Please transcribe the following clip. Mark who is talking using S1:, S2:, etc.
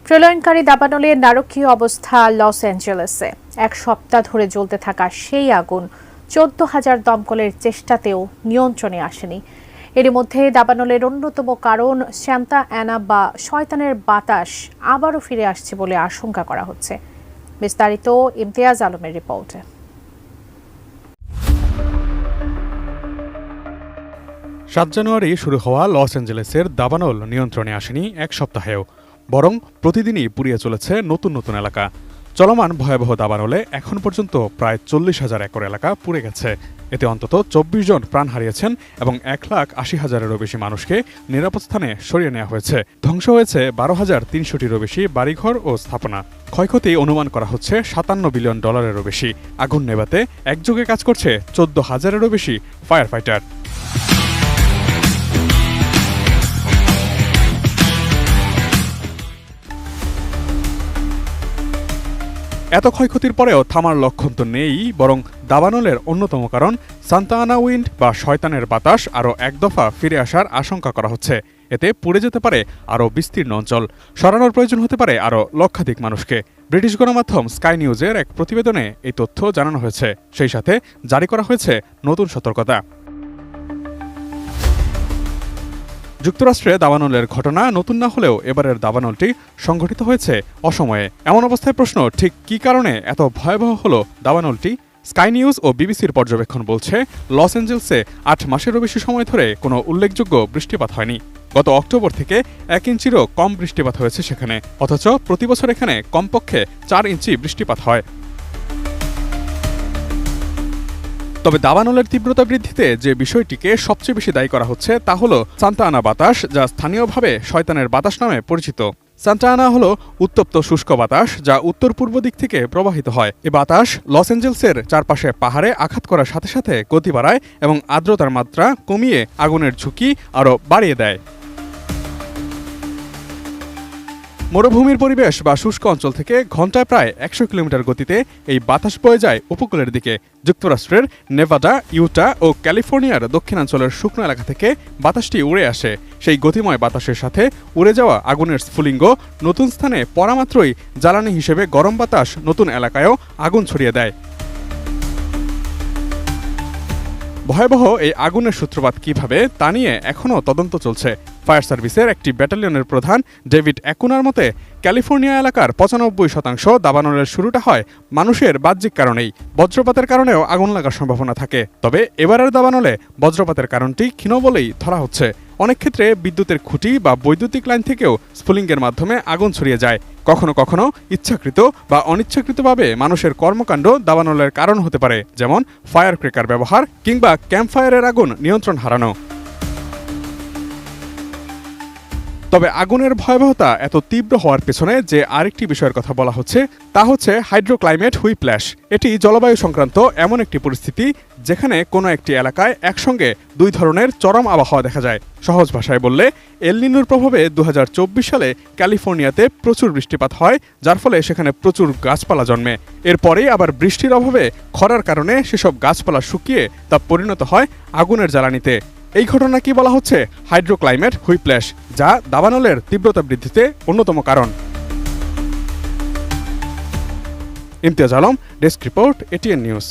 S1: প্রলয়নকারী দাবানলের নারকীয় অবস্থা লস অ্যাঞ্জেলেসে। এক সপ্তাহ ধরে জ্বলতে থাকা সেই আগুন 14,000 দমকলের চেষ্টাতেও নিয়ন্ত্রণে আসেনি। এর মধ্যে দাবানলের অন্যতম কারণ সান্তা অ্যানা বা শয়তানের বাতাস আবারও ফিরে আসছে বলে আশঙ্কা করা হচ্ছে। বিস্তারিত ইমতিয়াজ আলমের রিপোর্টে।
S2: 7 জানুয়ারি শুরু হওয়া লস অ্যাঞ্জেলেসের দাবানল নিয়ন্ত্রণে আসেনি এক সপ্তাহেও, বরং প্রতিদিনই পুড়িয়ে চলেছে নতুন নতুন এলাকা। চলমান ভয়াবহ দাবানলে এখন পর্যন্ত প্রায় 40,000 একর এলাকা পুড়ে গেছে। এতে অন্তত 24 জন প্রাণ হারিয়েছেন এবং 1,80,000-এরও বেশি মানুষকে নিরাপদ স্থানে সরিয়ে নেওয়া হয়েছে। ধ্বংস হয়েছে 12,300-টিরও বেশি বাড়িঘর ও স্থাপনা। ক্ষয়ক্ষতি অনুমান করা হচ্ছে $57 বিলিয়ন বেশি। আগুন নেভাতে একযোগে কাজ করছে 14,000-এরও বেশি ফায়ার ফাইটার। এত ক্ষয়ক্ষতির পরেও থামার লক্ষণ তো নেই, বরং দাবানলের অন্যতম কারণ সান্তা আনা উইন্ড বা শয়তানের বাতাস আরও এক দফা ফিরে আসার আশঙ্কা করা হচ্ছে। এতে পুড়ে যেতে পারে আরও বিস্তীর্ণ অঞ্চল, সরানোর প্রয়োজন হতে পারে আরও লক্ষাধিক মানুষকে। ব্রিটিশ গণমাধ্যম স্কাই নিউজের এক প্রতিবেদনে এই তথ্য জানানো হয়েছে। সেই সাথে জারি করা হয়েছে নতুন সতর্কতা। যুক্তরাষ্ট্রে দাবানলের ঘটনা নতুন না হলেও এবারের দাবানলটি সংঘটিত হয়েছে অসময়ে। এমন অবস্থায় প্রশ্ন, ঠিক কী কারণে এত ভয়াবহ হলো দাবানলটি? স্কাই নিউজ ও বিবিসির পর্যবেক্ষণ বলছে, লস অ্যাঞ্জেলসে 8 মাসেরও বেশি সময় ধরে কোনো উল্লেখযোগ্য বৃষ্টিপাত হয়নি। গত অক্টোবর থেকে 1 ইঞ্চিরও কম বৃষ্টিপাত হয়েছে সেখানে, অথচ প্রতি বছর এখানে কমপক্ষে 4 ইঞ্চি বৃষ্টিপাত হয়। তবে দাবানলের তীব্রতা বৃদ্ধিতে যে বিষয়টিকে সবচেয়ে বেশি দায়ী করা হচ্ছে তা হল সান্তা আনা বাতাস, যা স্থানীয়ভাবে শয়তানের বাতাস নামে পরিচিত। সান্তা আনা হল উত্তপ্ত শুষ্ক বাতাস যা উত্তর পূর্ব দিক থেকে প্রবাহিত হয়। এ বাতাস লস অ্যাঞ্জেলসের চারপাশে পাহাড়ে আঘাত করার সাথে সাথে গতি বাড়ায় এবং আর্দ্রতার মাত্রা কমিয়ে আগুনের ঝুঁকি আরও বাড়িয়ে দেয়। মরুভূমির পরিবেশ বা শুষ্ক অঞ্চল থেকে ঘন্টায় প্রায় 100 কিলোমিটার গতিতে এই বাতাস বয়ে যায় উপকূলের দিকে। যুক্তরাষ্ট্রের নেভাডা, ইউটা ও ক্যালিফোর্নিয়ার দক্ষিণাঞ্চলের শুকনো এলাকা থেকে বাতাসটি উড়ে আসে। সেই গতিময় বাতাসের সাথে উড়ে যাওয়া আগুনের স্ফুলিঙ্গ নতুন স্থানে পড়া মাত্রই জ্বালানি হিসেবে গরম বাতাস নতুন এলাকায়ও আগুন ছড়িয়ে দেয়। ভয়াবহ এই আগুনের সূত্রপাত কিভাবে তা নিয়ে এখনও তদন্ত চলছে। ফায়ার সার্ভিসের একটি ব্যাটালিয়নের প্রধান ডেভিড অ্যাকুনার মতে, ক্যালিফোর্নিয়া এলাকার 95% দাবানলের শুরুটা হয় মানুষের বাহ্যিক কারণেই। বজ্রপাতের কারণেও আগুন লাগার সম্ভাবনা থাকে। তবে এবারের দাবানলে বজ্রপাতের কারণটি ক্ষীণ বলেই ধরা হচ্ছে। অনেক ক্ষেত্রে বিদ্যুতের খুঁটি বা বৈদ্যুতিক লাইন থেকেও স্ফুলিঙ্গের মাধ্যমে আগুন ছড়িয়ে যায়। কখনো কখনো ইচ্ছাকৃত বা অনিচ্ছাকৃতভাবে মানুষের কর্মকাণ্ড দাবানলের কারণ হতে পারে, যেমন ফায়ার ক্র্যাকার ব্যবহার কিংবা ক্যাম্পফায়ারের আগুন নিয়ন্ত্রণ হারানো। তবে আগুনের ভয়াবহতা এত তীব্র হওয়ার পেছনে যে আরেকটি বিষয়ের কথা বলা হচ্ছে তা হচ্ছে হাইড্রোক্লাইমেট হুইপ্ল্যাশ। এটি জলবায়ু সংক্রান্ত এমন একটি পরিস্থিতি যেখানে কোনো একটি এলাকায় একসঙ্গে 2 ধরনের চরম আবহাওয়া দেখা যায়। সহজ ভাষায় বললে, এল নিনোর প্রভাবে 2024 সালে ক্যালিফোর্নিয়াতে প্রচুর বৃষ্টিপাত হয়, যার ফলে সেখানে প্রচুর গাছপালা জন্মে। এরপরেই আবার বৃষ্টির অভাবে খরার কারণে সেসব গাছপালা শুকিয়ে তা পরিণত হয় আগুনের জ্বালানিতে। এই ঘটনা কি বলা হচ্ছে হাইড্রোক্লাইমেট হুইপ্ল্যাশ, যা দাবানলের তীব্রতা বৃদ্ধিতে অন্যতম কারণ। Imtiaz Alam, desk report, ATN news.